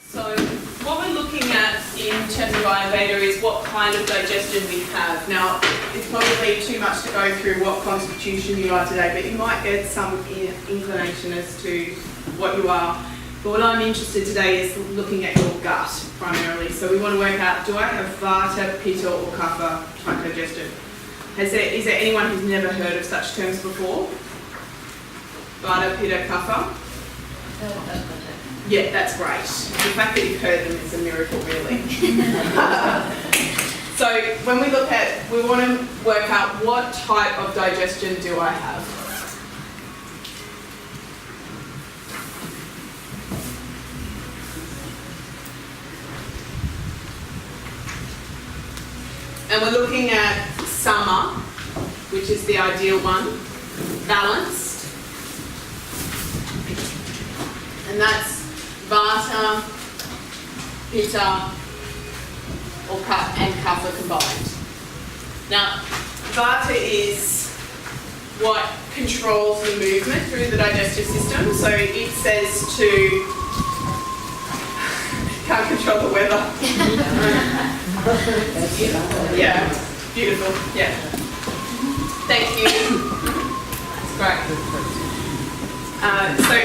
So what we're looking at in terms of Ayurveda is what kind of digestion we have. Now, it's probably too much to go through what constitution you are today, but you might get some inclination as to what you are. But what I'm interested today is looking at your gut primarily. So we want to work out, do I have Vata, Pitta or Kapha type digestion? Is there anyone who's never heard of such terms before? Vata, Pitta, Kapha? Yeah, that's great. The fact that you've heard them is a miracle, really. So when we look at, we want to work out what type of digestion do I have. And we're looking at Sama, which is the ideal one, balanced. And that's Vata, Pitta, and Kapha combined. Now, Vata is what controls the movement through the digestive system. So it says to, can't control the weather. Yeah, beautiful, yeah. Thank you. That's great. So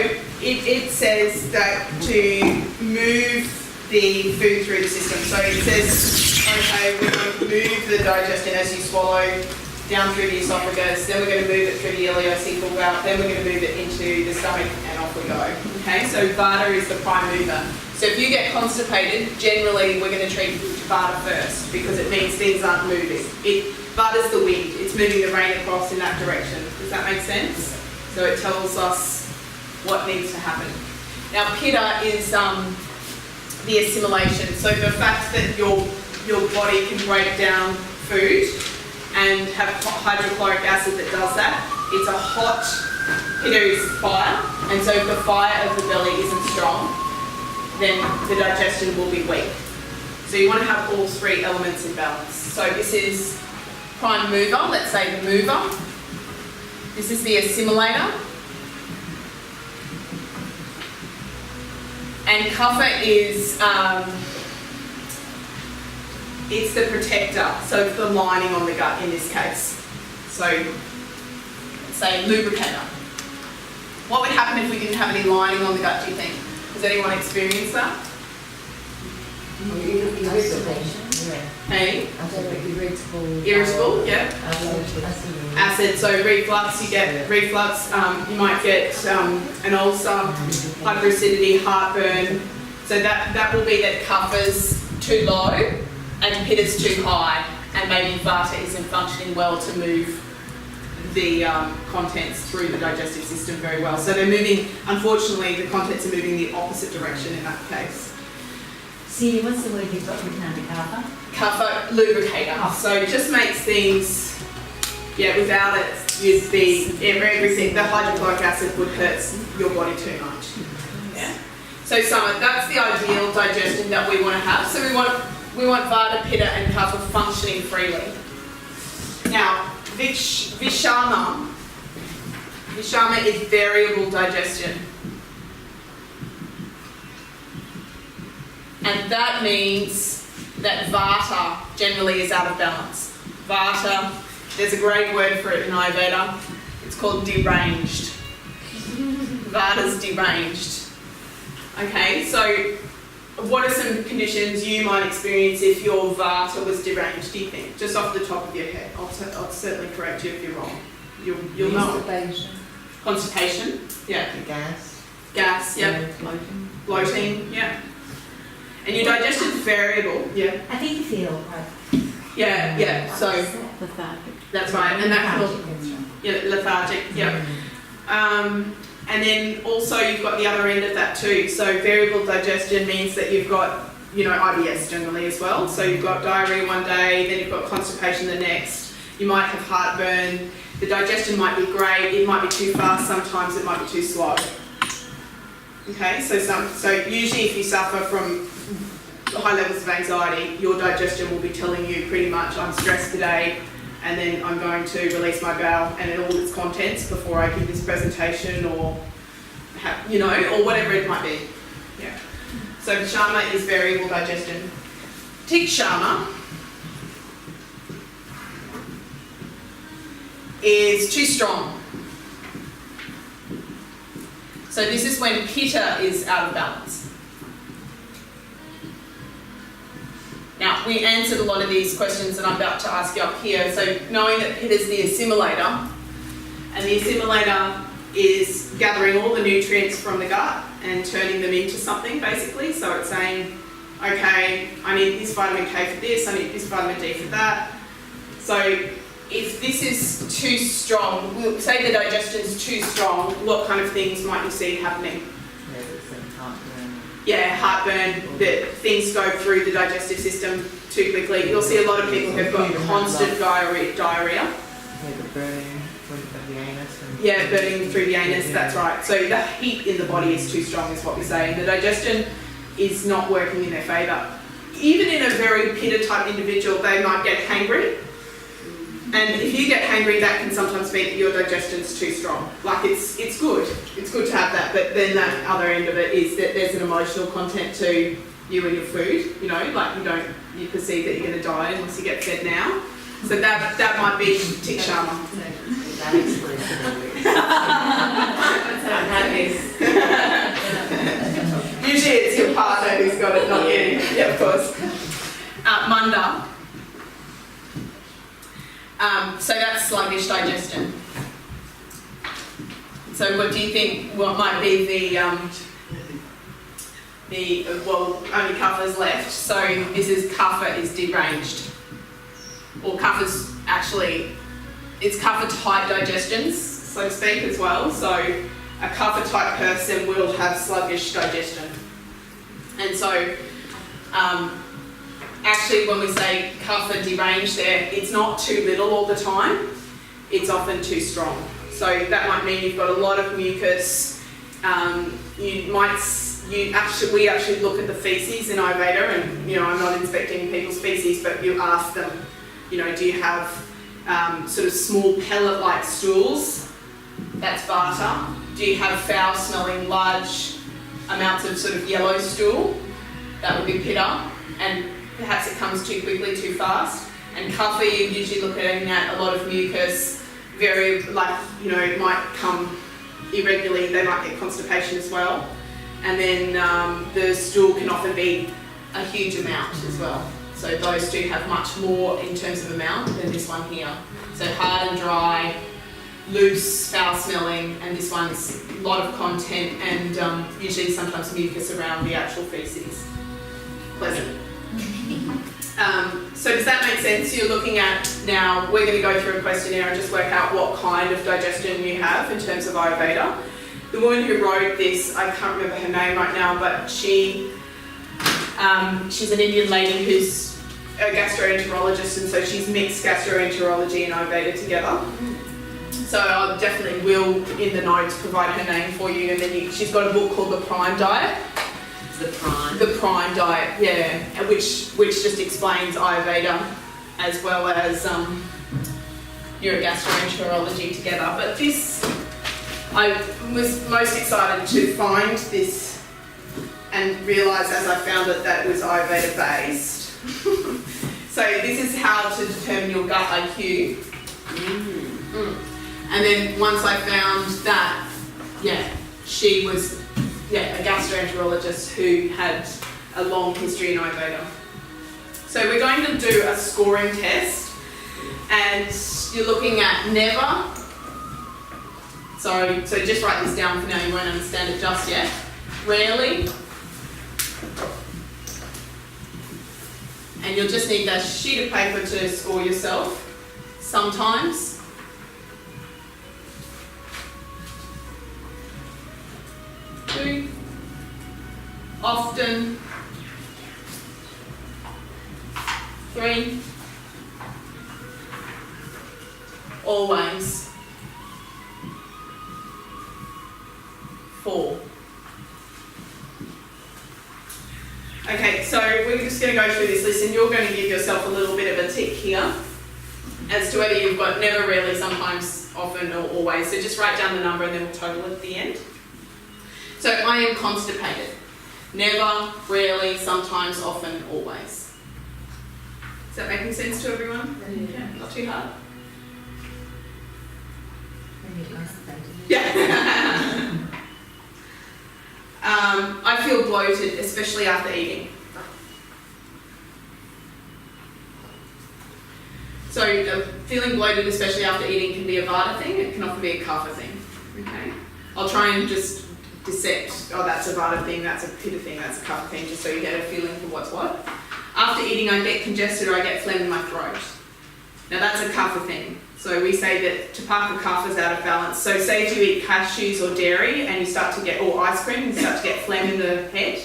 it says that to move the food through the system. So it says, okay, we're going to move the digestion as you swallow down through the esophagus, then we're going to move it through the ileocecal route, then we're going to move it into the stomach, and off we go. Okay, so Vata is the prime mover. So if you get constipated, generally we're going to treat Vata first because it means things aren't moving. Vata's the wind, it's moving the rain across in that direction. Does that make sense? So it tells us what needs to happen. Now Pitta is the assimilation. So the fact that your body can break down food and have hydrochloric acid that does that. It's a hot, Pitta is fire, and so if the fire of the belly isn't strong, then the digestion will be weak. So you want to have all three elements in balance. So this is prime mover, let's say the mover. This is the assimilator. And Kapha is, it's the protector, so it's the lining on the gut in this case. So, let's say lubricator. What would happen if we didn't have any lining on the gut, do you think? Has anyone experienced that? Hey? Irritable, yeah. Acid, so reflux, you get reflux, you might get an ulcer, hyperacidity, heartburn. So that will be that Kapha's too low and Pitta's too high, and maybe Vata isn't functioning well to move the contents through the digestive system very well. So they're moving, unfortunately, the contents are moving the opposite direction in that case. Celia, what's the word you've got written under Kapha? Kapha, lubricator. Oh. So it just makes things, yeah, without it, you'd be, everything, the hydrochloric acid would hurt your body too much. Yeah. So that's the ideal digestion that we want to have. So we want Vata, Pitta and Kapha functioning freely. Now, Vishama is variable digestion. And that means that Vata generally is out of balance. Vata, there's a great word for it in Ayurveda. It's called deranged. Vata's deranged. Okay, so what are some conditions you might experience if your Vata was deranged, do you think? Just off the top of your head. I'll certainly correct you if you're wrong. You'll know. Constipation. Yeah. Gas, yeah. Bloating, yeah. And your digestion's variable, yeah. I think you feel like... Yeah, so... Lethargic. That's right, and that lethargic, yeah. And then also you've got the other end of that too. So variable digestion means that you've got, IBS generally as well. So you've got diarrhea one day, then you've got constipation the next. You might have heartburn. The digestion might be great, it might be too fast, sometimes it might be too slow. Okay, so usually if you suffer from high levels of anxiety, your digestion will be telling you pretty much, I'm stressed today, and then I'm going to release my bowel and all its contents before I give this presentation or, or whatever it might be. Yeah. So Bashama is variable digestion. Tikshama is too strong. So this is when Pitta is out of balance. Now, we answered a lot of these questions that I'm about to ask you up here. So knowing that Pitta is the assimilator, and the assimilator is gathering all the nutrients from the gut and turning them into something, basically. So it's saying, okay, I need this vitamin K for this, I need this vitamin D for that. So if this is too strong, say the digestion's too strong, what kind of things might you see happening? Yeah, heartburn, that things go through the digestive system too quickly. You'll see a lot of people who've got constant diarrhea. Yeah, the burning of the anus. Yeah, burning through the anus, that's right. So the heat in the body is too strong is what we say. The digestion is not working in their favour. Even in a very Pitta type individual, they might get hangry. And if you get hangry, that can sometimes mean that your digestion's too strong. Like it's good to have that, but then that other end of it is that there's an emotional content to you and your food, you know, like you perceive that you're going to die unless you get fed now. So that might be Tikshama. That explains it. Usually it's your partner who's got it, not you. Yeah, of course. Manda. So that's sluggish digestion. So what do you think, what might be well, only Kapha's left, so this is Kapha is deranged. Or Kapha's actually, it's Kapha type digestions, so to speak, as well. So a Kapha type person will have sluggish digestion. And so actually when we say Kapha deranged there, it's not too little all the time, it's often too strong. So that might mean you've got a lot of mucus. We actually look at the feces in Ayurveda, and you know, I'm not inspecting people's feces, but you ask them, you know, do you have sort of small pellet-like stools? That's Vata. Do you have foul-smelling, large amounts of sort of yellow stool? That would be Pitta, and perhaps it comes too quickly, too fast. And Kapha, you're usually looking at a lot of mucus, very, like, you know, it might come irregularly, they might get constipation as well. And then the stool can often be a huge amount as well. So those two have much more in terms of amount than this one here. So hard and dry, loose, foul smelling, and this one's a lot of content and usually sometimes mucus around the actual feces. Pleasant. So does that make sense? You're looking at, now we're going to go through a questionnaire and just work out what kind of digestion you have in terms of Ayurveda. The woman who wrote this, I can't remember her name right now, but she's an Indian lady who's a gastroenterologist, and so she's mixed gastroenterology and Ayurveda together. So I definitely will, in the notes, provide her name for you, and then she's got a book called The Prime Diet. The prime. The Prime Diet, yeah, which just explains Ayurveda as well as your gastroenterology together. But this, I was most excited to find this and realise as I found it that it was Ayurveda based. So this is how to determine your gut IQ. And then once I found that, she was a gastroenterologist who had a long history in Ayurveda. So we're going to do a scoring test, and you're looking at never. So just write this down for now, you won't understand it just yet. Rarely. And you'll just need that sheet of paper to score yourself. Sometimes. Two. Often. 3. Always. 4. Okay, so we're just going to go through this list, and you're going to give yourself a little bit of a tick here as to whether you've got never, rarely, sometimes, often, or always. So just write down the number and then we'll total it at the end. So I am constipated. Never, rarely, sometimes, often, always. Is that making sense to everyone? Yeah. Not too hard? Yeah. I feel bloated, especially after eating. So feeling bloated, especially after eating, can be a Vata thing. It can often be a Kapha thing. Okay. I'll try and just dissect. Oh, that's a Vata thing. That's a Pitta thing. That's a Kapha thing. Just so you get a feeling for what's what. After eating, I get congested or I get phlegm in my throat. Now that's a Kapha thing. So we say that Tapaka Kapha is out of balance. So say if you eat cashews or dairy and you start to get, or ice cream, and you start to get phlegm in the head,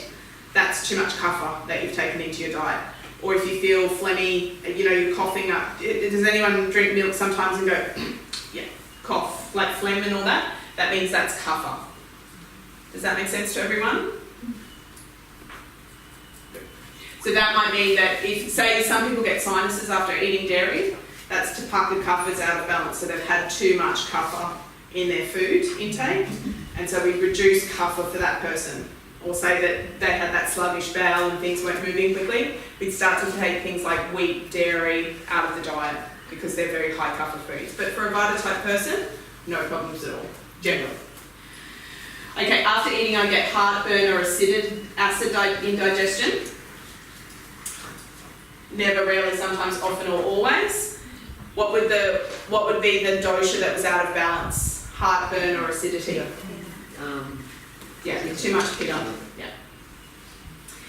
that's too much Kapha that you've taken into your diet. Or if you feel phlegmy, you're coughing up. Does anyone drink milk sometimes and go, yeah, cough, like phlegm and all that? That means that's Kapha. Does that make sense to everyone? So that might mean that if, say, some people get sinuses after eating dairy, that's Tapaka Kapha is out of balance. So they've had too much Kapha in their food intake. And so we reduce Kapha for that person. Or say that they had that sluggish bowel and things weren't moving quickly, we'd start to take things like wheat, dairy out of the diet because they're very high Kapha foods. But for a Vata type person, no problems at all, generally. Okay, after eating I get heartburn or acid indigestion. Never, rarely, sometimes, often or always. What would be the dosha that was out of balance? Heartburn or acidity? Yeah, too much Pitta. Yeah.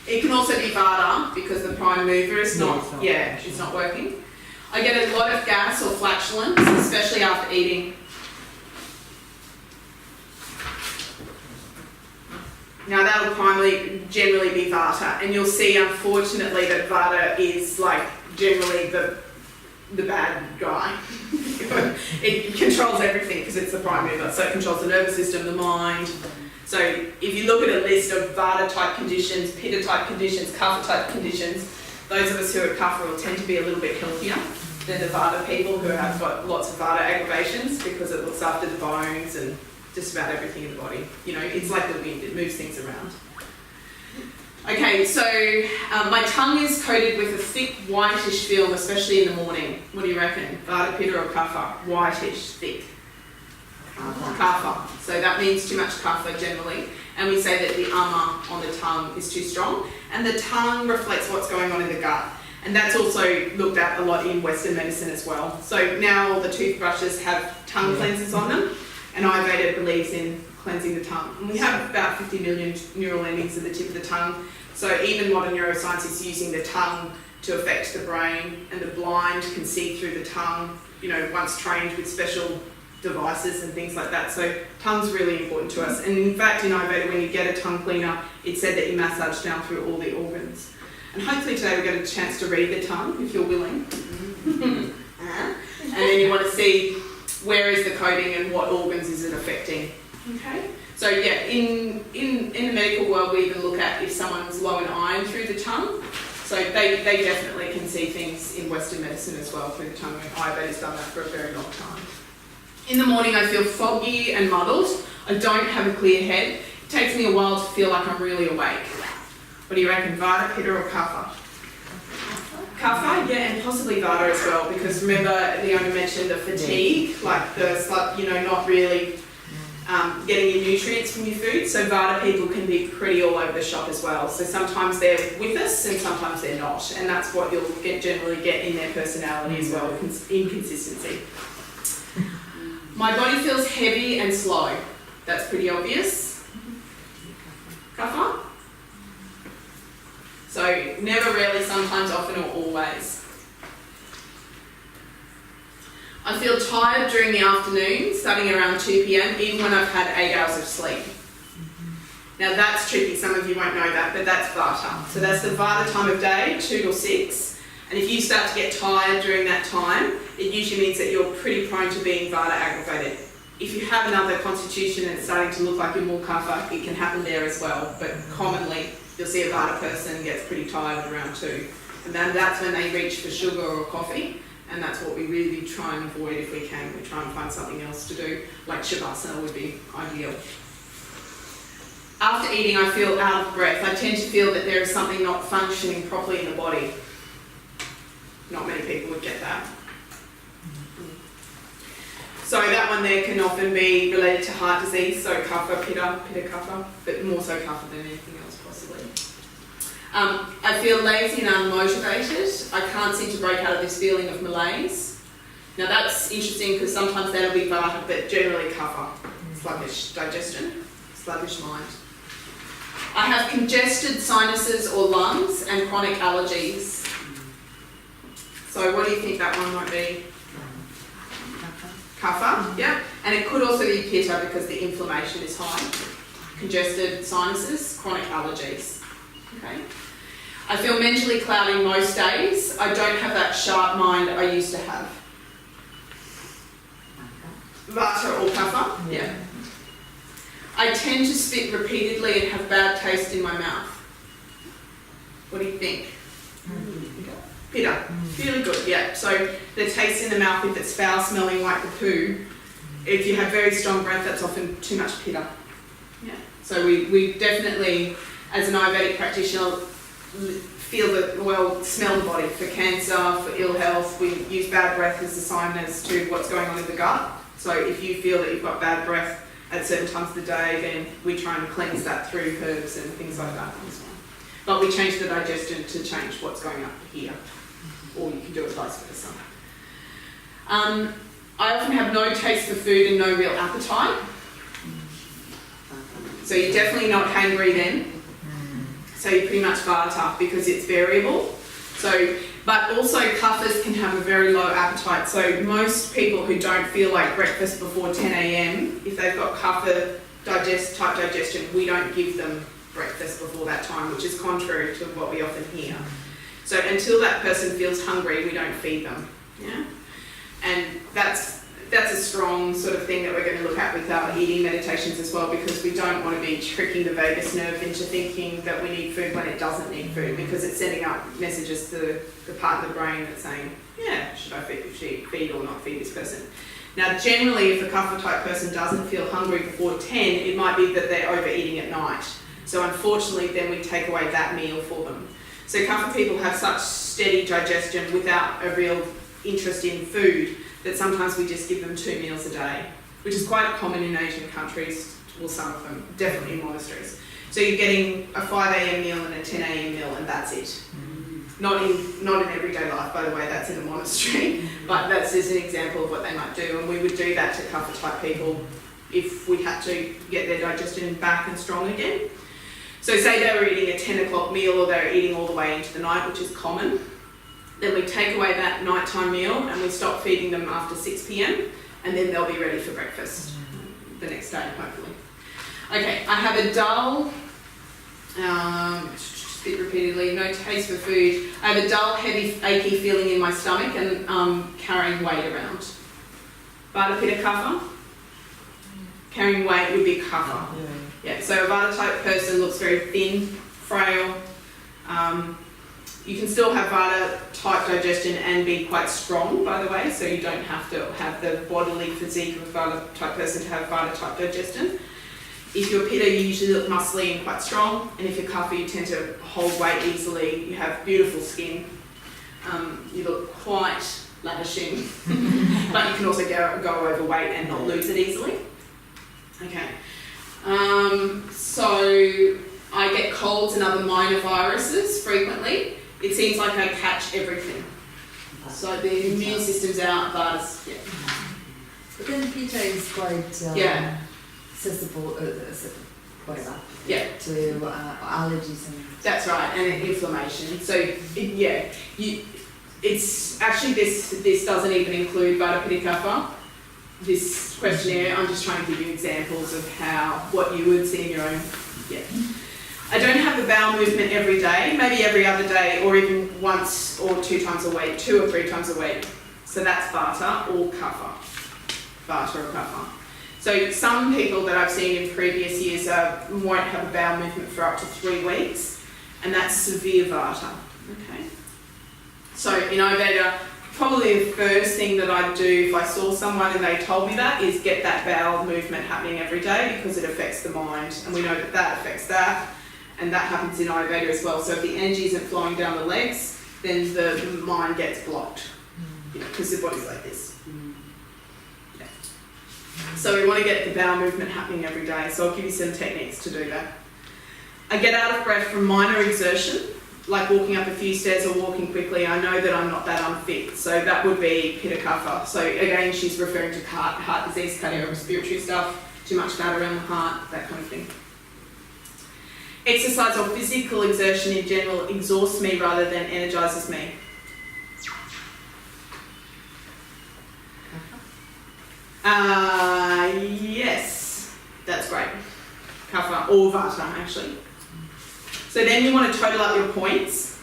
It can also be Vata because the prime mover is not it's not working. I get a lot of gas or flatulence, especially after eating. Now that will generally be Vata, and you'll see unfortunately that Vata is like generally the bad guy. It controls everything because it's the prime mover, so it controls the nervous system, the mind. So if you look at a list of Vata type conditions, Pitta type conditions, Kapha type conditions, those of us who are Kapha will tend to be a little bit healthier than the Vata people who have got lots of Vata aggravations because it looks after the bones and just about everything in the body. It's like the wind, it moves things around. Okay, so my tongue is coated with a thick whitish film, especially in the morning. What do you reckon? Vata, Pitta or Kapha? Whitish, thick. Kapha. So that means too much Kapha generally. And we say that the ama on the tongue is too strong. And the tongue reflects what's going on in the gut. And that's also looked at a lot in Western medicine as well. So now all the toothbrushes have tongue cleansers on them. And Ayurveda believes in cleansing the tongue. And we have about 50 million neural endings at the tip of the tongue. So even modern neuroscience is using the tongue to affect the brain. And the blind can see through the tongue, once trained with special devices and things like that. So tongue's really important to us. And in fact, in Ayurveda, when you get a tongue cleaner, it said that you massage down through all the organs. And hopefully today we get a chance to read the tongue, if you're willing. And then you want to see where is the coating and what organs is it affecting. Okay? So yeah, in the medical world, we even look at if someone's low in iron through the tongue. So they definitely can see things in Western medicine as well through the tongue. And Ayurveda's done that for a very long time. In the morning I feel foggy and muddled. I don't have a clear head. It takes me a while to feel like I'm really awake. What do you reckon, Vata, Pitta or Kapha? Kapha, yeah, and possibly Vata as well, because remember Leona mentioned the fatigue, like the, not really getting your nutrients from your food. So Vata people can be pretty all over the shop as well. So sometimes they're with us and sometimes they're not. And that's what you'll generally get in their personality as well, inconsistency. My body feels heavy and slow. That's pretty obvious. Kapha? So never, rarely, sometimes, often or always. I feel tired during the afternoon, starting around 2 p.m, even when I've had 8 hours of sleep. Now that's tricky, some of you won't know that, but that's Vata. So that's the Vata time of day, 2 till 6. And if you start to get tired during that time, it usually means that you're pretty prone to being Vata aggravated. If you have another constitution and it's starting to look like you're more Kapha, it can happen there as well. But commonly, you'll see a Vata person gets pretty tired around 2. And then that's when they reach for sugar or coffee. And that's what we really try and avoid if we can. We try and find something else to do, like Shavasana would be ideal. After after eating I feel out of breath. I tend to feel that there is something not functioning properly in the body. Not many people would get that. So that one there can often be related to heart disease, so kapha, pitta kapha, but more so kapha than anything else possibly. I feel lazy and unmotivated. I can't seem to break out of this feeling of malaise. Now that's interesting because sometimes that'll be vata, but generally kapha. Sluggish digestion, sluggish mind. I have congested sinuses or lungs and chronic allergies. So what do you think that one might be? Kapha, yeah. And it could also be pitta because the inflammation is high. Congested sinuses, chronic allergies. Okay. I feel mentally cloudy most days. I don't have that sharp mind I used to have. Vata or kapha? Yeah. I tend to spit repeatedly and have bad taste in my mouth. What do you think? Pitta. Really good, yeah. So the taste in the mouth, if it's foul smelling like the poo, if you have very strong breath, that's often too much pitta. Yeah. So we definitely, as an Ayurvedic practitioner, feel the, well, smell the body for cancer, for ill health. We use bad breath as a sign as to what's going on in the gut. So if you feel that you've got bad breath at certain times of the day, then we try and cleanse that through herbs and things like that as well. But we change the digestion to change what's going up here. Or you can do it vice versa. I often have no taste for food and no real appetite. So you're definitely not hangry then. So you're pretty much vata because it's variable. So, but also kaphas can have a very low appetite. So most people who don't feel like breakfast before 10 a.m, if they've got kapha type digestion, we don't give them breakfast before that time, which is contrary to what we often hear. So until that person feels hungry, we don't feed them. Yeah, and that's a strong sort of thing that we're going to look at with our eating meditations as well, because we don't want to be tricking the vagus nerve into thinking that we need food when it doesn't need food, because it's sending out messages to the part of the brain that's saying, yeah, should I feed or not feed this person? Now, generally, if a kapha type person doesn't feel hungry before 10, it might be that they're overeating at night. So unfortunately, then we take away that meal for them. So kapha people have such steady digestion without a real interest in food that sometimes we just give them 2 meals a day, which is quite common in Asian countries, well, some of them, definitely in monasteries. So you're getting a 5 a.m. meal and a 10 a.m. meal and that's it. Not in everyday life, by the way, that's in a monastery, but that's just an example of what they might do, and we would do that to kapha type people if we had to get their digestion back and strong again. So say they were eating a 10 o'clock meal or they were eating all the way into the night, which is common. Then we take away that nighttime meal and we stop feeding them after 6 p.m. and then they'll be ready for breakfast the next day, hopefully. Okay, I have a dull, spit repeatedly, no taste for food. I have a dull, heavy, achy feeling in my stomach and carrying weight around. Vata, pitta, kapha. Carrying weight would be kapha. Yeah, so a vata type person looks very thin, frail. You can still have vata type digestion and be quite strong, by the way, so you don't have to have the bodily physique of a vata type person to have vata type digestion. If you're pitta, you usually look muscly and quite strong, and if you're kapha, you tend to hold weight easily. You have beautiful skin. You look quite lavishing, but you can also go overweight and not lose it easily. Okay. So I get colds and other minor viruses frequently. It seems like I catch everything. So the immune system's out, Vata's, yeah. But then pitta is quite accessible, whatever, to allergies and... That's right, and inflammation. So, it's actually, this doesn't even include Vata, Pitta, Kapha. This questionnaire, I'm just trying to give you examples of what you would see in your own, I don't have the bowel movement every day, maybe every other day, or even once or 2 times a week, 2 or 3 times a week. So that's Vata or Kapha. Vata or Kapha. So some people that I've seen in previous years won't have a bowel movement for up to 3 weeks, and that's severe Vata. Okay. So in Ayurveda, probably the first thing that I'd do if I saw someone and they told me that is get that bowel movement happening every day, because it affects the mind, and we know that that affects that, and that happens in Ayurveda as well. So if the energy isn't flowing down the legs, then the mind gets blocked, because the body's like this. Yeah. So we want to get the bowel movement happening every day. So I'll give you some techniques to do that. I get out of breath from minor exertion, like walking up a few stairs or walking quickly. I know that I'm not that unfit, so that would be pitta kapha. So again, she's referring to heart disease, cardiorespiratory stuff, too much fat around the heart, that kind of thing. Exercise or physical exertion in general exhausts me rather than energises me. Yes, that's great. Kapha or vata, actually. So then you want to total up your points.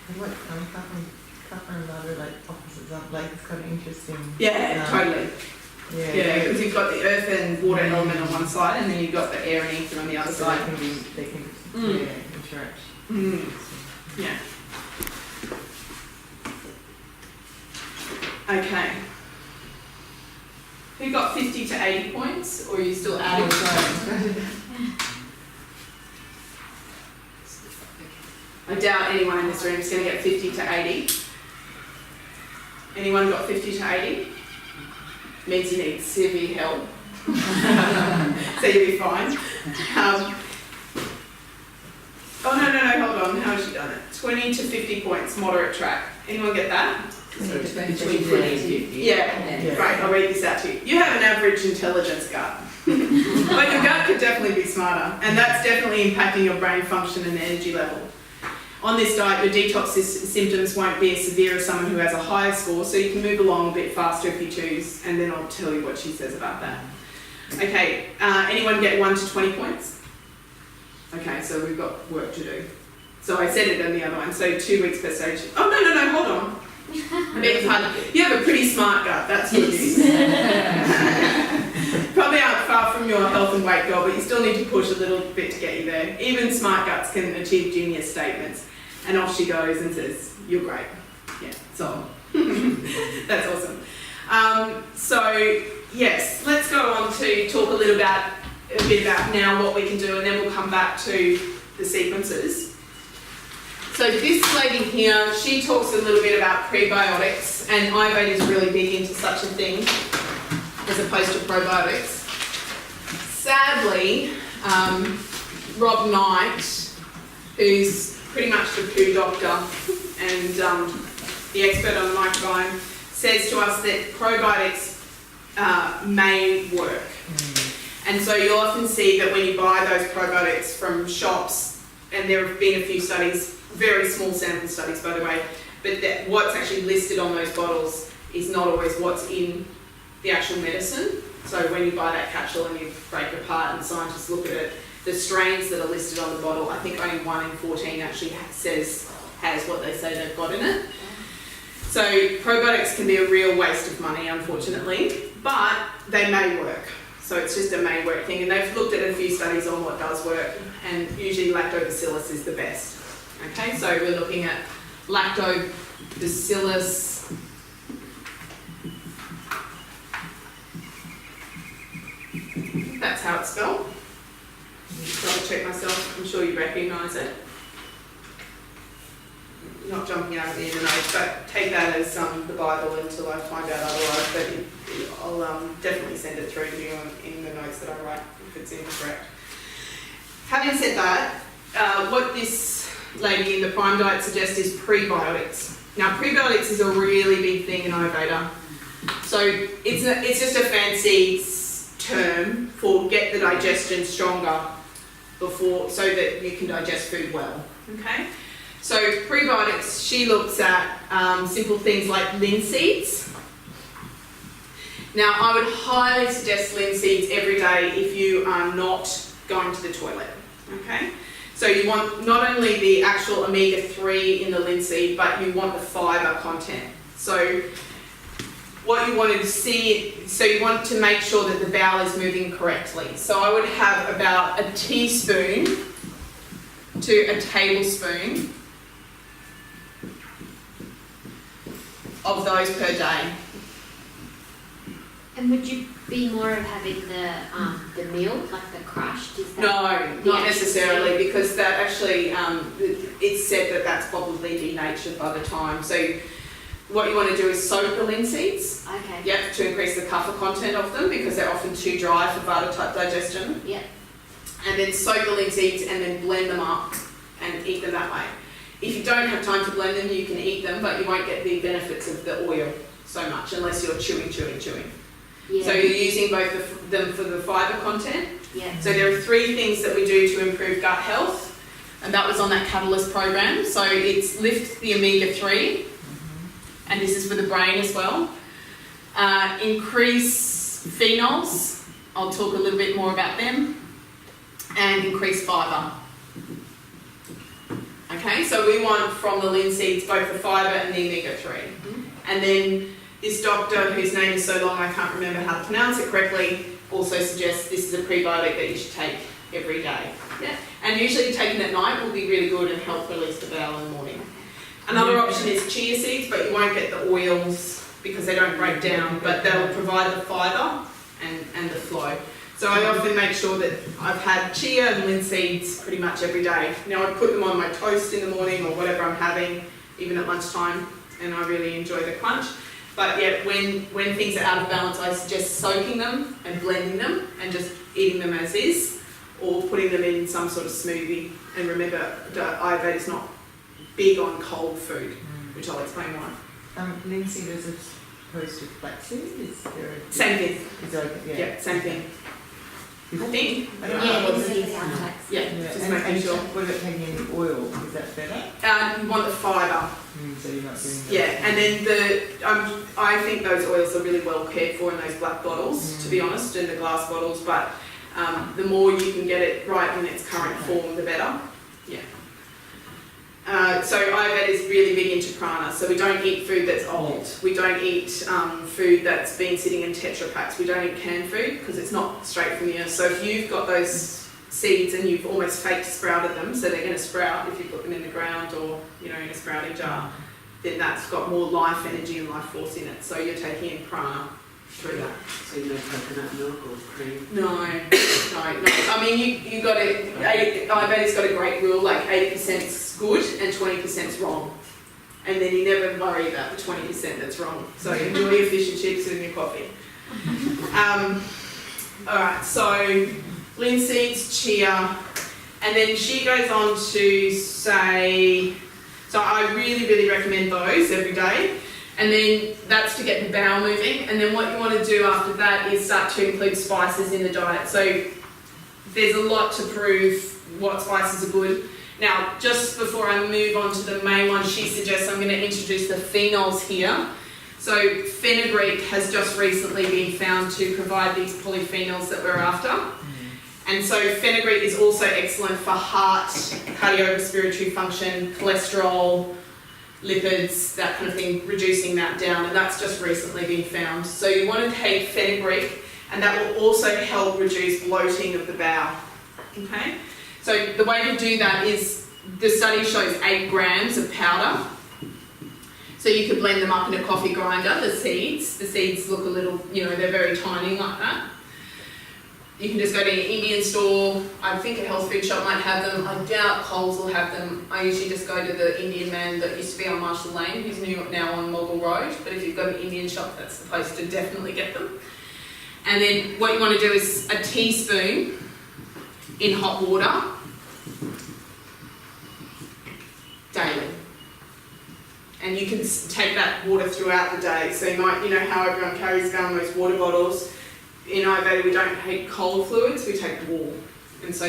And what kapha and vata like opposites up, like it's kind of interesting. Yeah, totally. Yeah, because you've got the earth and water element on one side, and then you've got the air and ether on the other side. They can interact. Yeah. Okay. Who got 50 to 80 points, or are you still adding? I doubt anyone in this room is going to get 50 to 80. Anyone got 50 to 80? Means you need severe help. So you'll be fine. Hold on. How has she done it? 20 to 50 points, moderate track. Anyone get that? Between 20 and 50. Yeah. Great, I'll read this out to you. You have an average intelligence gut. But your gut could definitely be smarter, and that's definitely impacting your brain function and energy level. On this diet, your detox symptoms won't be as severe as someone who has a higher score, so you can move along a bit faster if you choose, and then I'll tell you what she says about that. Okay, anyone get 1 to 20 points? Okay, so we've got work to do. So I said it on the other one, so 2 weeks per stage. Oh, no, hold on. I beg your pardon. You have a pretty smart gut, that's good news. Probably aren't far from your health and weight goal, but you still need to push a little bit to get you there. Even smart guts can achieve genius statements. And off she goes and says, you're great. Yeah, so that's awesome. So yes, let's go on to talk a bit about now what we can do, and then we'll come back to the sequences. So this lady here, she talks a little bit about prebiotics, and Ayurveda is really big into such a thing as opposed to probiotics. Sadly, Rob Knight, who's pretty much the poo doctor and the expert on the microbiome, says to us that probiotics may work. And so you'll often see that when you buy those probiotics from shops, and there have been a few studies, very small sample studies by the way, but that what's actually listed on those bottles is not always what's in the actual medicine. So when you buy that capsule and you break it apart and scientists look at it, the strains that are listed on the bottle, I think only 1 in 14 actually has what they say they've got in it. So probiotics can be a real waste of money, unfortunately, but they may work. So it's just a may work thing, and they've looked at a few studies on what does work, and usually lactobacillus is the best. Okay, so we're looking at lactobacillus that's how it's spelled. Just double check myself, I'm sure you recognise it. Not jumping out of the notes, but take that as the Bible until I find out otherwise, but I'll definitely send it through to you in the notes that I write if it's incorrect. Having said that, what this lady in the Prime Diet suggests is prebiotics. Now prebiotics is a really big thing in Ayurveda. So it's just a fancy term for get the digestion stronger before, so that you can digest food well. Okay? So prebiotics, she looks at simple things like linseeds. Now I would highly suggest linseeds every day if you are not going to the toilet. Okay? So you want not only the actual omega-3 in the linseed, but you want the fibre content. So what you want to see, so you want to make sure that the bowel is moving correctly. So I would have about a teaspoon to a tablespoon of those per day. And would you be more of having the meal, like the crushed? Is that No, the not actual necessarily, seed? because that actually, it's said that that's probably denatured by the time. So what you want to do is soak the linseeds, Okay. yep, to increase the kaffa content of them, because they're often too dry for vata type digestion. Yep. And then soak the linseeds and then blend them up and eat them that way. If you don't have time to blend them, you can eat them, but you won't get the benefits of the oil so much unless you're chewing. Yeah. So you're using both them for the fibre content. Yeah. So there are 3 things that we do to improve gut health, and that was on that Catalyst program. So it's lift the omega-3, and this is for the brain as well. Increase phenols, I'll talk a little bit more about them, and increase fibre. Okay, so we want from the linseeds both the fibre and the omega-3. And then this doctor, whose name is so long I can't remember how to pronounce it correctly, also suggests this is a prebiotic that you should take every day. Yeah. And usually taken at night will be really good and help release the bowel in the morning. Another option is chia seeds, but you won't get the oils because they don't break down, but they'll provide the fibre and the flow. So I often make sure that I've had chia and linseeds pretty much every day. Now I put them on my toast in the morning or whatever I'm having, even at lunchtime, and I really enjoy the crunch. But yeah, when things are out of balance, I suggest soaking them and blending them and just eating them as is, or putting them in some sort of smoothie. And remember, Ayurveda is not big on cold food, which I'll explain why. Linseed as opposed to flaxseed, is there a... Same thing. Is there a, Yeah, same thing. I think. I don't know. Yeah, linseed sounds like. Yeah, Yeah, just and making sure. what about taking any oil? Is that better? You want the fibre. So you're not doing that. Yeah, and then I think those oils are really well cared for in those black bottles, to be honest, in the glass bottles. But the more you can get it right in its current form, the better. Yeah. So Ayurveda is really big into prana. So we don't eat food that's old. We don't eat food that's been sitting in Tetra Paks. We don't eat canned food because it's not straight from the earth. So if you've got those seeds and you've almost fake sprouted them, so they're going to sprout if you put them in the ground or in a sprouting jar, then that's got more life energy and life force in it. So you're taking in prana through that. So you make coconut milk or cream? No. I mean, you got it. Ayurveda's got a great rule, like 80%'s good and 20%'s wrong, and then you never worry about the 20% that's wrong. So enjoy your fish and chips and your coffee. All right. So linseeds, chia, and then she goes on to say. So I really recommend those every day. And then that's to get the bowel moving. And then what you want to do after that is start to include spices in the diet. So there's a lot to prove what spices are good. Now, just before I move on to the main one, she suggests I'm going to introduce the phenols here. So fenugreek has just recently been found to provide these polyphenols that we're after. And so fenugreek is also excellent for heart, cardiorespiratory function, cholesterol, lipids, that kind of thing, reducing that down, and that's just recently been found. So you want to take fenugreek, and that will also help reduce bloating of the bowel. Okay? So the way to do that is, the study shows 8 grams of powder. So you could blend them up in a coffee grinder, the seeds. The seeds look a little, they're very tiny like that. You can just go to an Indian store. I think a health food shop might have them. I doubt Coles will have them. I usually just go to the Indian man that used to be on Marshall Lane, who's now on Mogul Road. But if you've got an Indian shop, that's the place to definitely get them. And then what you want to do is a teaspoon in hot water daily. And you can take that water throughout the day. So you might, how everyone carries around those water bottles. In Ayurveda, we don't take cold fluids, we take warm. And so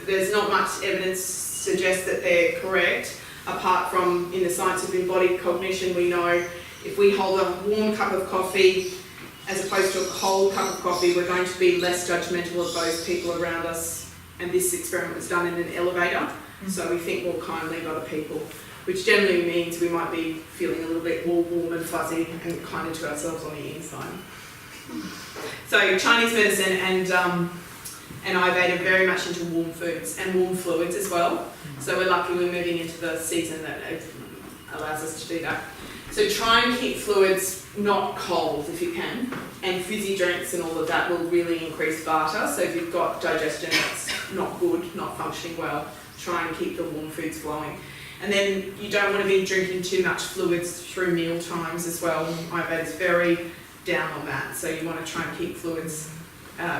there's not much evidence to suggest that they're correct, apart from in the science of embodied cognition, we know if we hold a warm cup of coffee as opposed to a cold cup of coffee, we're going to be less judgmental of those people around us. And this experiment was done in an elevator, so we think more kindly of other people, which generally means we might be feeling a little bit more warm and fuzzy and kinder to ourselves on the inside. So Chinese medicine and Ayurveda are very much into warm foods and warm fluids as well. So we're lucky we're moving into the season that allows us to do that. So try and keep fluids not cold if you can, and fizzy drinks and all of that will really increase vata. So if you've got digestion that's not good, not functioning well, try and keep the warm foods flowing. And then you don't want to be drinking too much fluids through meal times as well. Ayurveda is very down on that, so you want to try and keep fluids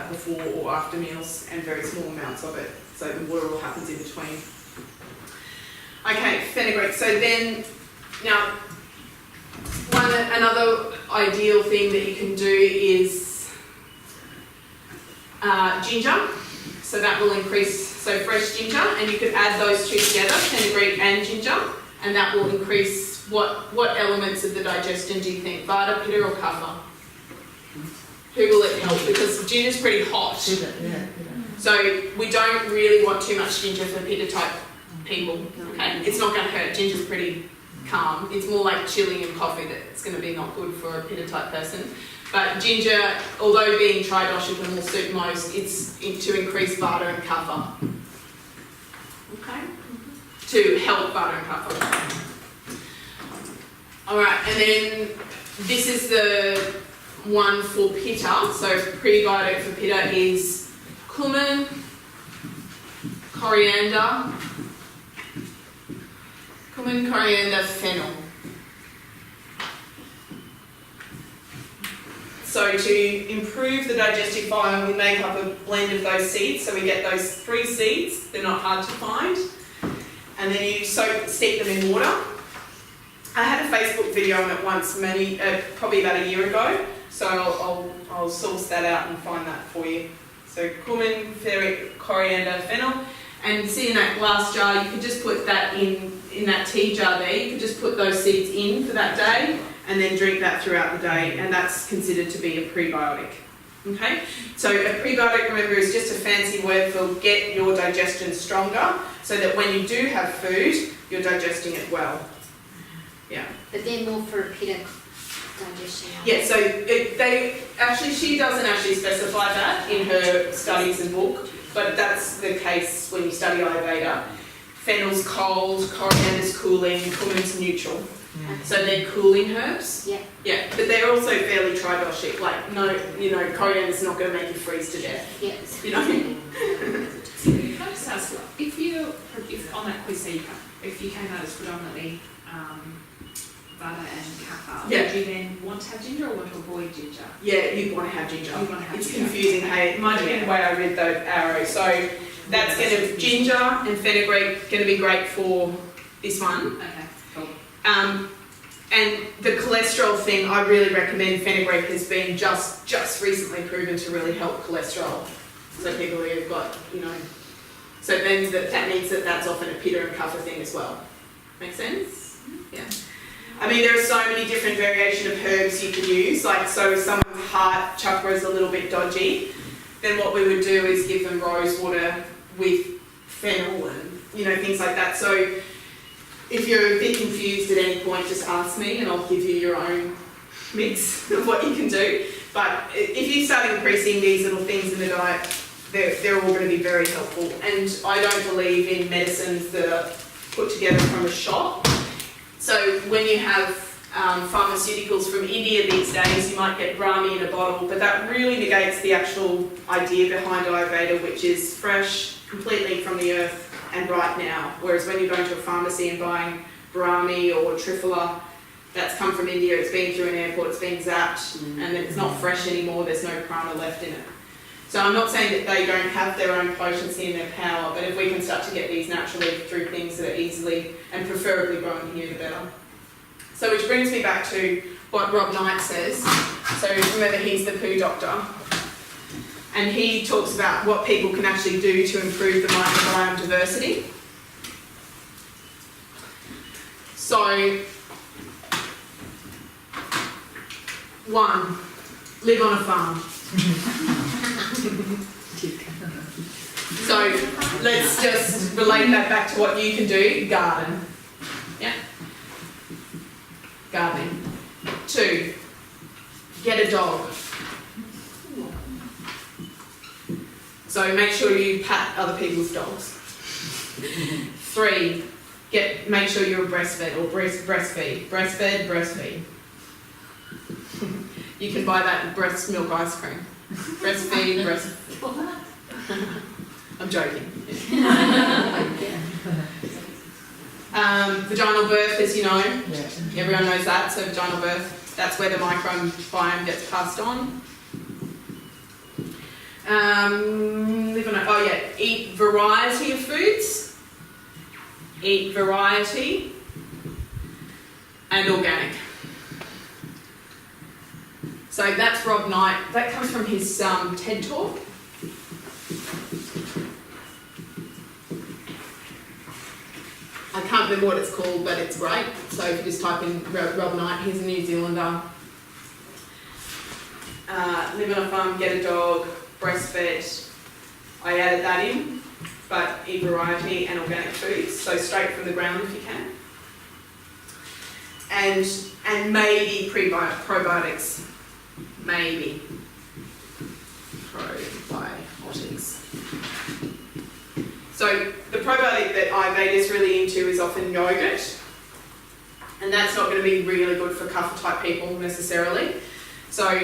before or after meals, and very small amounts of it, so the water all happens in between. Okay, fenugreek. So then, now, another ideal thing that you can do is ginger. So that will increase, so fresh ginger, and you could add those two together, fenugreek and ginger, and that will increase what elements of the digestion do you think? Vata, Pitta or Kapha? Who will it help? Because ginger's pretty hot. So we don't really want too much ginger for Pitta type people. Okay? It's not going to hurt. Ginger's pretty calm. It's more like chili and coffee that's going to be not good for a Pitta type person. But ginger, although being tridoshik and will suit most, it's to increase Vata and Kapha. Okay? To help Vata and Kapha. Alright, and then this is the one for Pitta. So prebiotic for Pitta is cumin, coriander, fennel. So to improve the digestive file, we make up a blend of those seeds. So we get those 3 seeds, they're not hard to find. And then you steep them in water. I had a Facebook video on it once, probably about a year ago. So I'll source that out and find that for you. So cumin, coriander, fennel. And see in that glass jar, you could just put that in that tea jar there. You could just put those seeds in for that day, and then drink that throughout the day, and that's considered to be a prebiotic. Okay? So a prebiotic, remember, is just a fancy word for get your digestion stronger, so that when you do have food, you're digesting it well. Yeah. But they're more for a Pitta digestion. Yeah, so she doesn't actually specify that in her studies and book, but that's the case when you study Ayurveda. Fennel's cold, coriander's cooling, cumin's neutral. So they're cooling herbs. Yeah. Yeah, but they're also fairly tridoshic. Like, coriander's not going to make you freeze to death. Yes. You know? Can I just ask, if on that quiz if you came out as predominantly Vata and Kapha, would you then want to have ginger or want to avoid ginger? Yeah, you'd want to have ginger. It's ginger. confusing. Hey, it might have been the way I read the arrow. So that's going to ginger and fenugreek going to be great for this one. Okay, cool. And the cholesterol thing, I really recommend. Fenugreek has been just recently proven to really help cholesterol. So people who've got, so then that means that's often a Pitta and Kapha thing as well. Make sense? Yeah. I mean, there are so many different variation of herbs you can use. Like, so if someone's heart chakra is a little bit dodgy, then what we would do is give them rose water with fennel and, things like that. So if you're a bit confused at any point, just ask me and I'll give you your own mix of what you can do. But if you start increasing these little things in the diet, they're all going to be very helpful. And I don't believe in medicines that are put together from a shop. So when you have pharmaceuticals from India these days, you might get Brahmi in a bottle, but that really negates the actual idea behind Ayurveda, which is fresh, completely from the earth and right now. Whereas when you're going to a pharmacy and buying Brahmi or Triphala, that's come from India, it's been through an airport, it's been zapped, and it's not fresh anymore, there's no prana left in it. So I'm not saying that they don't have their own potency and their power, but if we can start to get these naturally through things that are easily and preferably grown here, the better. So which brings me back to what Rob Knight says. So remember, he's the poo doctor. And he talks about what people can actually do to improve the microbiome diversity. So, 1, live on a farm. So let's just relate that back to what you can do. Garden. Yeah. Gardening. 2, get a dog. So make sure you pat other people's dogs. 3, make sure you're breastfed or breastfeed. Breastfeed. You can buy that in breast milk ice cream. Breastfeed, I'm joking. Vaginal birth, as you know, everyone knows that. So vaginal birth, that's where the microbiome gets passed on. Eat variety of foods. Eat variety and organic. So that's Rob Knight. That comes from his TED talk. I can't remember what it's called, but it's great. So if you just type in Rob Knight, he's a New Zealander. Live on a farm, get a dog, breastfed. I added that in, but eat variety and organic foods, so straight from the ground if you can. And maybe probiotics. Maybe probiotics. So the probiotic that Ayurveda is really into is often yogurt, and that's not going to be really good for kapha type people necessarily. So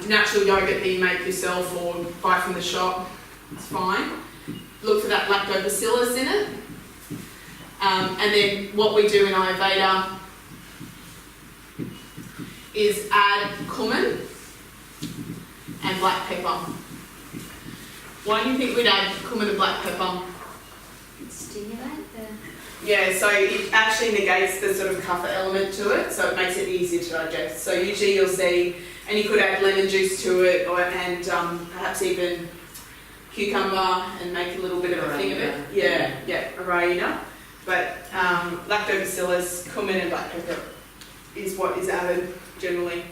natural yogurt that you make yourself or buy from the shop, it's fine. Look for that lactobacillus in it. And then what we do in Ayurveda is add cumin and black pepper. Why do you think we'd add cumin and black pepper? Stimulate the... Yeah, so it actually negates the sort of kapha element to it, so it makes it easier to digest. So usually you'll see, and you could add lemon juice to it, and perhaps even cucumber, and make a little bit of a thing of it. Yeah, Araida. But lactobacillus, cumin and black pepper is what is added generally.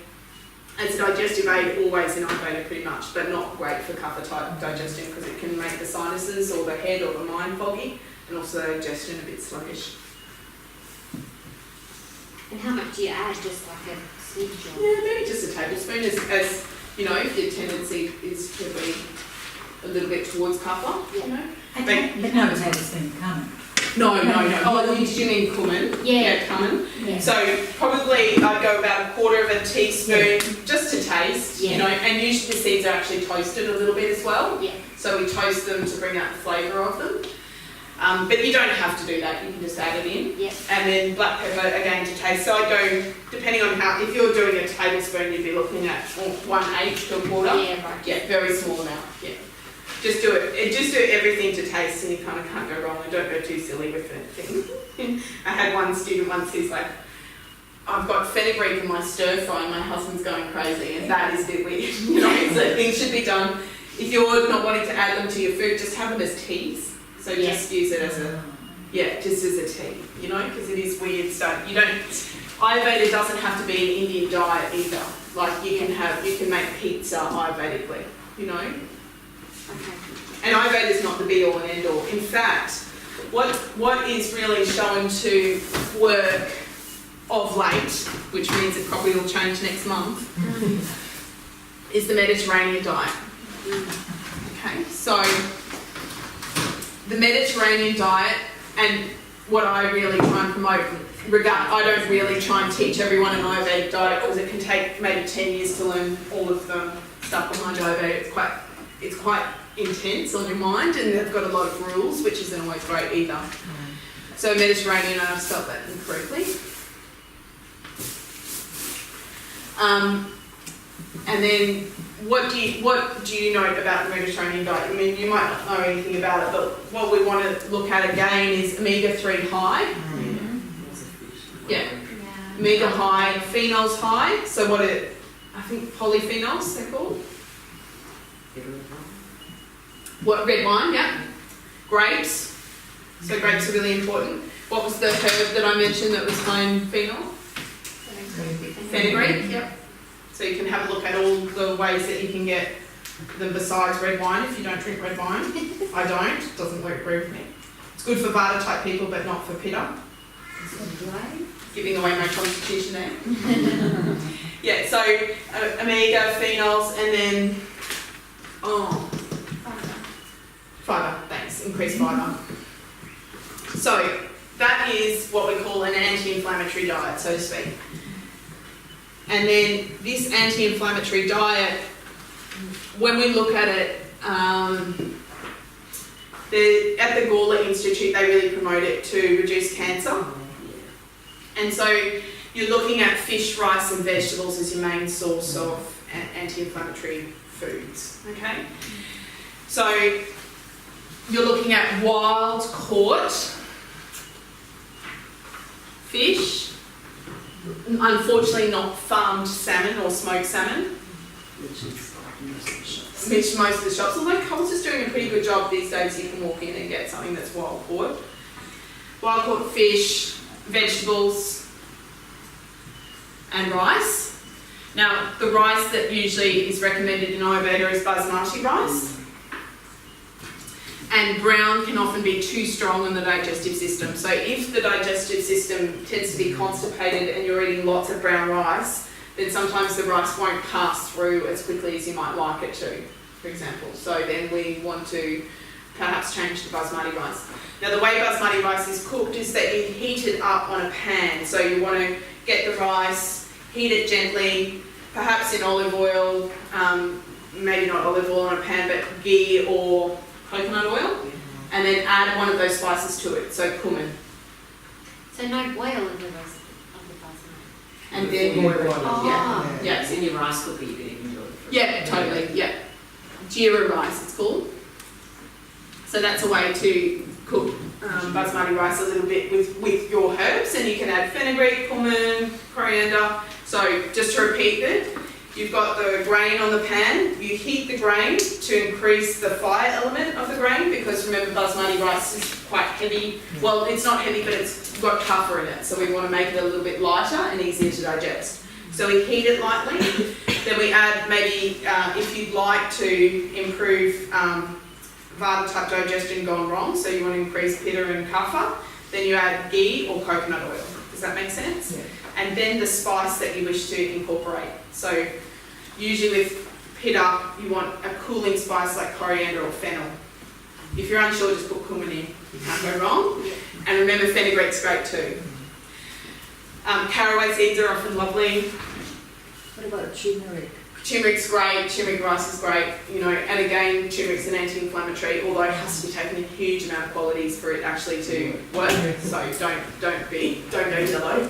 It's a digestive aid always in Ayurveda pretty much, but not great for kapha type digestion because it can make the sinuses or the head or the mind foggy, and also digestion a bit sluggish. And how much do you add? Just like a smidge? Yeah, maybe just a tablespoon, as you know, if your tendency is to be a little bit towards kapha, you know. But no tablespoon of cumin. No. Oh, you mean cumin? Yeah. Cumin. Yeah. So probably I'd go about a quarter of a teaspoon just to taste, Yeah. you know, and usually the seeds are actually toasted a little bit as well. Yeah. So we toast them to bring out the flavour of them. But you don't have to do that, you can just add it in. Yeah. And then black pepper again to taste. So I'd go, depending on how, if you're doing a tablespoon, you'd be looking at 1/8 to a quarter. Yeah, right. Yeah, very small amount, yeah. Just do it. Just do everything to taste, and you kind of can't go wrong. And don't go too silly with it. Thing. I had one student once who's like, "I've got fenugreek in my stir fry, and my husband's going crazy," and that is a bit weird. You know, so things should be done. If you're not wanting to add them to your food, just have them as teas. So just use it as just as a tea. You know, because it is weird stuff. You don't. Ayurveda doesn't have to be an Indian diet either. Like you can make pizza Ayurvedically. You know. Okay. And Ayurveda is not the be all and end all. In fact, what is really shown to work of late, which means it probably will change next month, is the Mediterranean diet. Okay, so the Mediterranean diet, and what I really try and promote, I don't really try and teach everyone an Ayurvedic diet because it can take maybe 10 years to learn all of the stuff behind Ayurveda. It's quite intense on your mind, and they've got a lot of rules, which isn't always great either. So Mediterranean, I've spelled that incorrectly. And then what do you know about the Mediterranean diet? I mean, you might not know anything about it, but what we want to look at again is omega-3 high. Yeah. Omega high, phenols high. So I think polyphenols they're called. What, red wine, yeah. Grapes. So grapes are really important. What was the herb that I mentioned that was high in phenol? Fenugreek, yep. So you can have a look at all the ways that you can get them besides red wine if you don't drink red wine. I don't, it doesn't work great with me. It's good for Vata type people but not for Pitta. Giving away my constitution there. Yeah, so omega, phenols, and then fibre, thanks, increased fibre. So that is what we call an anti-inflammatory diet, so to speak. And then this anti-inflammatory diet, when we look at it, at the Gawler Institute, they really promote it to reduce cancer. And so you're looking at fish, rice and vegetables as your main source of anti-inflammatory foods, okay? So you're looking at wild caught fish, unfortunately not farmed salmon or smoked salmon, Which is most of the shops. which most of the shops, although Coles is doing a pretty good job these days, you can walk in and get something that's wild caught. Wild caught fish, vegetables and rice. Now the rice that usually is recommended in Ayurveda is basmati rice. And brown can often be too strong on the digestive system. So if the digestive system tends to be constipated and you're eating lots of brown rice, then sometimes the rice won't pass through as quickly as you might like it to, for example. So then we want to perhaps change to basmati rice. Now the way basmati rice is cooked is that you heat it up on a pan. So you want to get the rice, heat it gently, perhaps in olive oil, maybe not olive oil on a pan, but ghee or coconut oil, and then add one of those spices to it, so cumin. So no boil in the rest of the basmati. And then boil it. Oh. Yeah, It's in your rice cooker, you can even do it. yeah, totally, yeah. Jeera rice, it's called. So that's a way to cook basmati rice a little bit with your herbs, and you can add fenugreek, cumin, coriander. So just to repeat it, you've got the grain on the pan, you heat the grain to increase the fire element of the grain, because remember basmati rice is quite heavy. Well, it's not heavy, but it's got tougher in it, so we want to make it a little bit lighter and easier to digest. So we heat it lightly, then we add maybe, if you'd like to improve Vata type digestion gone wrong, so you want to increase pitta and kapha, then you add ghee or coconut oil. Does that make sense? Yeah. And then the spice that you wish to incorporate. So usually with pitta, you want a cooling spice like coriander or fennel. If you're unsure, just put cumin in. You can't go wrong. And remember, fenugreek's great too. Caraway seeds are often lovely. What about turmeric? Turmeric's great, turmeric rice is great, you know, and again, turmeric's an anti-inflammatory, although it has to be taken in a huge amount of qualities for it actually to work, so don't go yellow.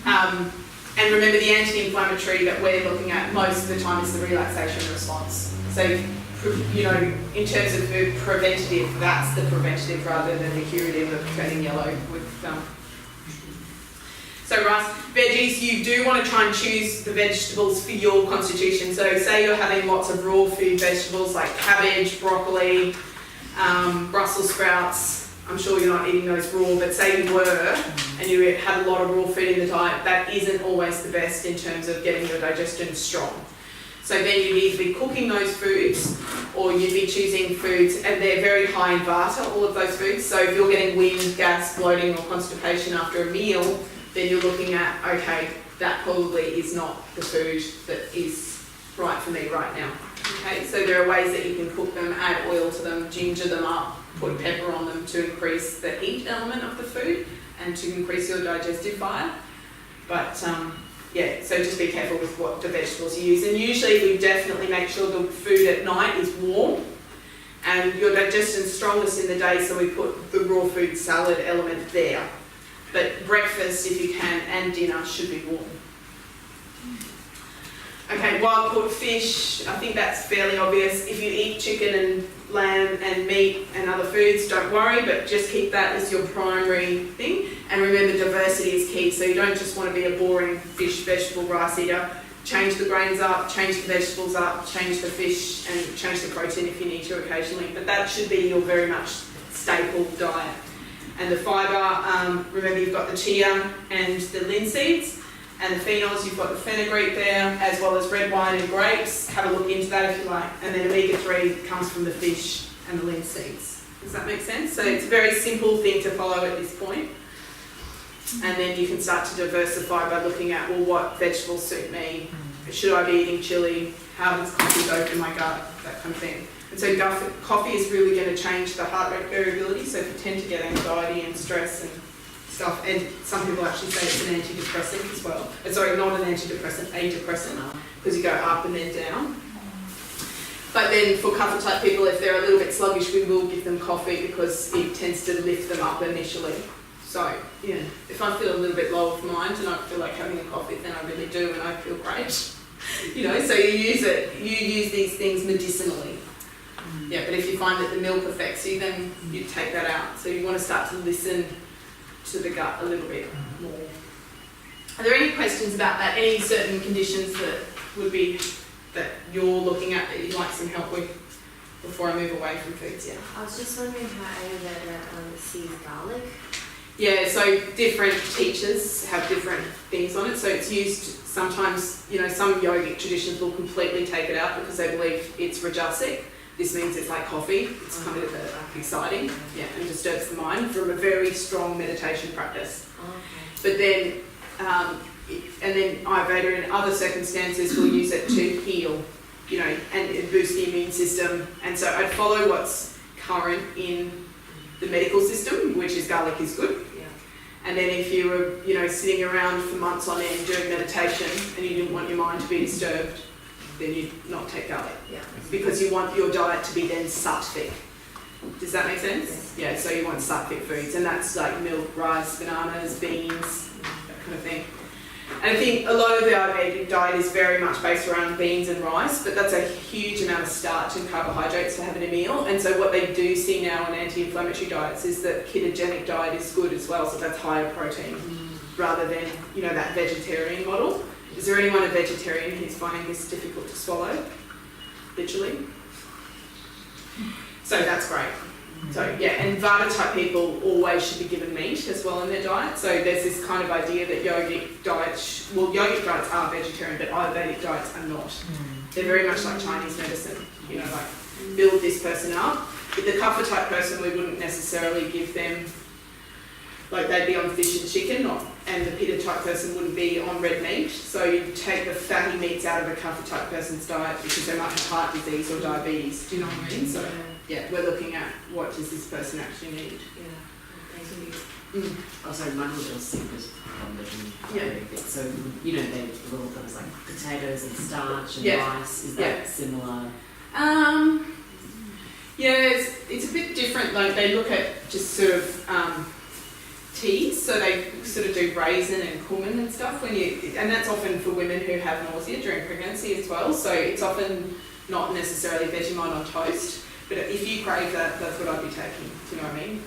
And remember, the anti-inflammatory that we're looking at most of the time is the relaxation response. So, you know, in terms of the preventative, that's the preventative rather than the curative of turning yellow with So rice, veggies, you do want to try and choose the vegetables for your constitution. So say you're having lots of raw food vegetables like cabbage, broccoli, Brussels sprouts. I'm sure you're not eating those raw, but say you were and you had a lot of raw food in the diet, that isn't always the best in terms of getting your digestion strong. So then you'd either be cooking those foods or you'd be choosing foods, and they're very high in Vata, all of those foods. So if you're getting wind, gas, bloating or constipation after a meal, then you're looking at, okay, that probably is not the food that is right for me right now. Okay, so there are ways that you can cook them, add oil to them, ginger them up, put pepper on them to increase the heat element of the food and to increase your digestive fire. But yeah, so just be careful with what the vegetables you use. And usually we definitely make sure the food at night is warm, and your digestion's strongest in the day, so we put the raw food salad element there. But breakfast, if you can, and dinner should be warm. Okay, wild caught fish, I think that's fairly obvious. If you eat chicken and lamb and meat and other foods, don't worry, but just keep that as your primary thing. And remember, diversity is key, so you don't just want to be a boring fish, vegetable, rice eater. Change the grains up, change the vegetables up, change the fish, and change the protein if you need to occasionally. But that should be your very much staple diet. And the fibre, remember you've got the chia and the linseeds, and the phenols, you've got the fenugreek there, as well as red wine and grapes. Have a look into that if you like. And then omega-3 comes from the fish and the linseeds. Does that make sense? So it's a very simple thing to follow at this point. And then you can start to diversify by looking at, well, what vegetables suit me? Should I be eating chili? How does coffee go through my gut? That kind of thing. And so coffee is really going to change the heart rate variability. So if you tend to get anxiety and stress and stuff, and some people actually say it's an antidepressant as well. Sorry, not an antidepressant, a depressant, because you go up and then down. But then for cover type people, if they're a little bit sluggish, we will give them coffee because it tends to lift them up initially. So, yeah, if I feel a little bit low of mind and I feel like having a coffee, then I really do and I feel great. You know, so you use these things medicinally. Yeah, but if you find that the milk affects you, then you take that out. So you want to start to listen to the gut a little bit more. Are there any questions about that? Any certain conditions that would be that you're looking at that you'd like some help with before I move away from foods? Yeah. I was just wondering how Ayurveda sees garlic. Yeah, so different teachers have different things on it. So it's used sometimes, you know, some yogic traditions will completely take it out because they believe it's rajasic. This means it's like coffee. It's kind of exciting, yeah, and disturbs the mind from a very strong meditation practice. But then, and then Ayurveda in other circumstances will use it to heal, you know, and boost the immune system. And so I'd follow what's current in the medical system, which is garlic is good. Yeah. And then if you were, you know, sitting around for months on end doing meditation and you didn't want your mind to be disturbed, then you'd not take garlic. Yeah. Because you want your diet to be then sattvic. Does that make sense? Yeah, so you want sattvic foods, and that's like milk, rice, bananas, beans, that kind of thing. And I think a lot of the Ayurvedic diet is very much based around beans and rice, but that's a huge amount of starch and carbohydrates to have in a meal. And so what they do see now in anti-inflammatory diets is that ketogenic diet is good as well, so that's higher protein, rather than, you know, that vegetarian model. Is there anyone a vegetarian who's finding this difficult to swallow? Literally? So that's great. So yeah, and Vata type people always should be given meat as well in their diet. So there's this kind of idea that yogic diets, yogic diets are vegetarian, but Ayurvedic diets are not. They're very much like Chinese medicine, you know, like build this person up. But the Kapha type person, we wouldn't necessarily give them, like they'd be on fish and chicken, and the Pitta type person wouldn't be on red meat. So you take the fatty meats out of a Kapha type person's diet because they might have heart disease or diabetes. Do you know what I mean? So yeah, we're looking at what does this person actually need. Also, my little secret on the Yeah. bit. So, you know, they little things like potatoes and starch and Yeah. rice. Is that similar? Yeah, it's a bit different. Like they look at just sort of teas, so they sort of do raisin and cumin and stuff and that's often for women who have nausea during pregnancy as well. So it's often not necessarily Vegemite on toast. But if you crave that, that's what I'd be taking. Do you know what I mean?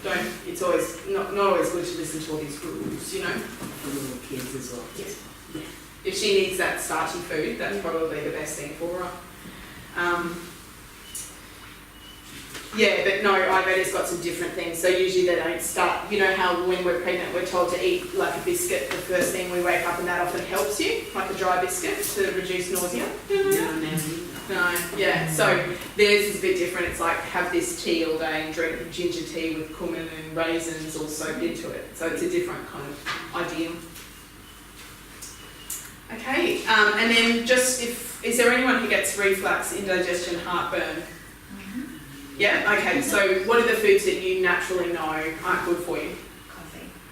It's always not always good to listen to all these rules, you know. For little kids as well. Yes. Yeah. If she needs that starchy food, that's probably the best thing for her. Yeah, but no, Ayurveda's got some different things. So usually they don't start, you know how when we're pregnant we're told to eat like a biscuit the first thing we wake up, and that often helps you, like a dry biscuit to reduce nausea. No, yeah, so theirs is a bit different. It's like have this tea all day and drink ginger tea with cumin and raisins all soaked into it. So it's a different kind of idea. Okay, and then just is there anyone who gets reflux, indigestion, heartburn? Yeah, okay, so what are the foods that you naturally know aren't good for you?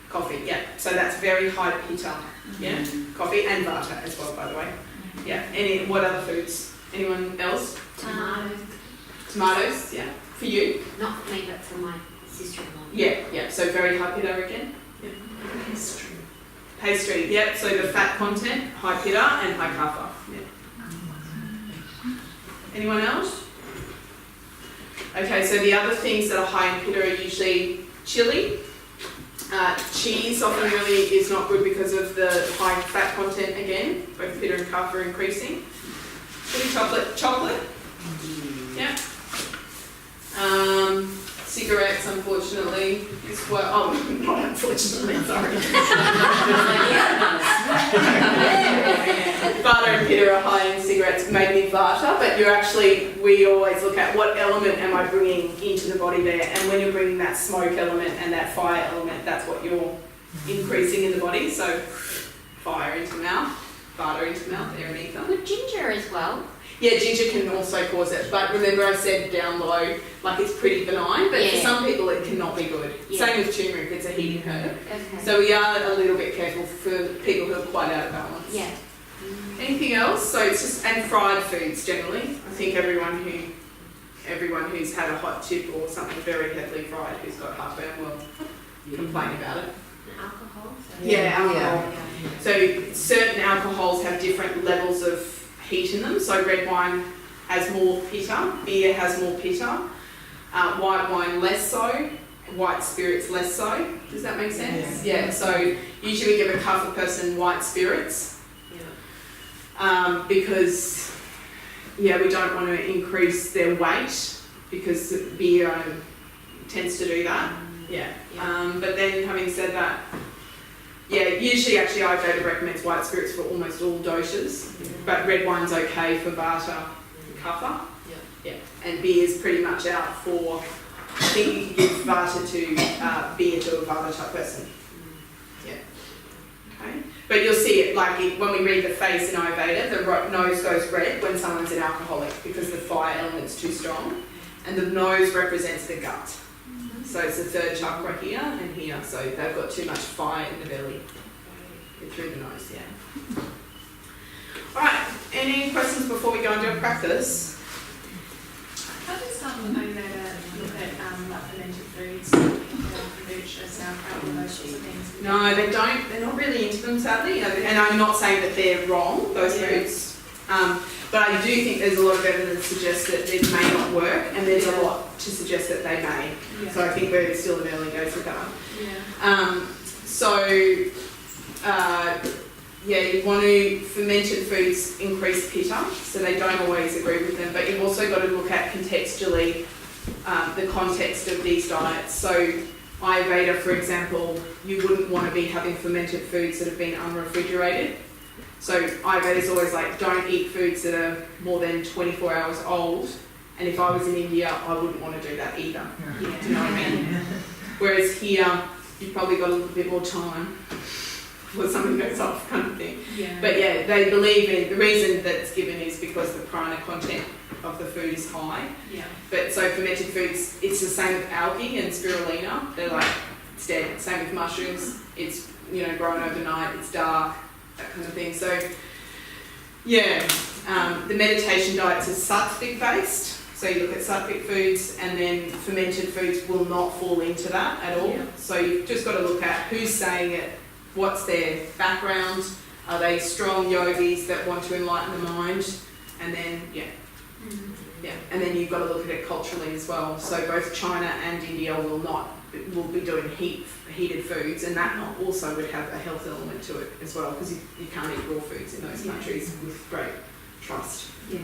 Coffee, yeah. So that's very high pitta, yeah? Coffee and vata as well, by the way. Yeah, what other foods? Anyone else? Tomatoes, yeah. For you? Not for me, but for my sister-in-law. Yeah, so very high pitta again? Yeah. Pastry, yeah, so the fat content, high pitta and high kapha. Yeah. Anyone else? Okay, so the other things that are high in pitta are usually chili. Cheese often really is not good because of the high fat content again, both pitta and kapha are increasing. Chocolate. Yeah. Cigarettes, unfortunately, as well. Oh, not unfortunately, sorry. Vata and pitta are high in cigarettes, maybe vata, but we always look at what element am I bringing into the body there, and when you're bringing that smoke element and that fire element, that's what you're increasing in the body. So fire into mouth, vata into mouth, air and ether. With ginger as well. Yeah, ginger can also cause it, but remember I said down low, like it's pretty benign, but for Yeah. some people it cannot be good. Yeah. Same with turmeric, it's a heating herb. Okay. So we are a little bit careful for people who are quite out of balance. Yeah. Anything else? So it's just, and fried foods generally. I think everyone who's had a hot tip or something very heavily fried who's got heartburn will complain about it. And alcohol. So Yeah, alcohol. Yeah. So certain alcohols have different levels of heat in them. So red wine has more pitta, beer has more pitta, white wine less so, white spirits less so. Does that make sense? Yeah. So usually we give a tougher person white spirits because we don't want to increase their weight because beer tends to do that. Yeah. But then having said that, usually actually Ayurveda recommends white spirits for almost all dosas, but red wine's okay for Vata and Kapha. Yeah. And beer's pretty much out for, I think you can give Vata to beer to a Vata type person. Yeah. Okay. But you'll see it when we read the face in Ayurveda, the nose goes red when someone's an alcoholic because the fire element's too strong, and the nose represents the gut. So it's the third chakra here and here, so they've got too much fire in the belly through the nose, yeah. Alright, any questions before we go and do a practice? How does Ayurveda look at like fermented foods, kombucha, sauerkraut, all those sorts of things? No, they don't. They're not really into them, sadly. And I'm not saying that they're wrong, those foods. But I do think there's a lot of evidence that suggests that it may not work, and there's a lot to suggest that they may. Yeah. So I think we're still in early days with that. You want to, fermented foods increase pitta, so they don't always agree with them, but you've also got to look at contextually the context of these diets. So Ayurveda, for example, you wouldn't want to be having fermented foods that have been unrefrigerated. So Ayurveda is always like, don't eat foods that are more than 24 hours old. And if I was in India, I wouldn't want to do that either. Do you know what I mean? Whereas here, you've probably got a little bit more time before something goes off, kind of thing. Yeah. But yeah, they believe in, the reason that's given is because the prana content of the food is high. Yeah. But so fermented foods, it's the same with algae and spirulina. They're like, it's dead. Same with mushrooms. It's, grown overnight, it's dark, that kind of thing. So the meditation diets are sattvic based. So you look at sattvic foods, and then fermented foods will not fall into that at all. Yeah. So you've just got to look at who's saying it, what's their background, are they strong yogis that want to enlighten the mind, and then and then you've got to look at it culturally as well. So both China and India will be doing heated foods, and that also would have a health element to it as well, because you can't eat raw foods in those countries with great trust. Yeah.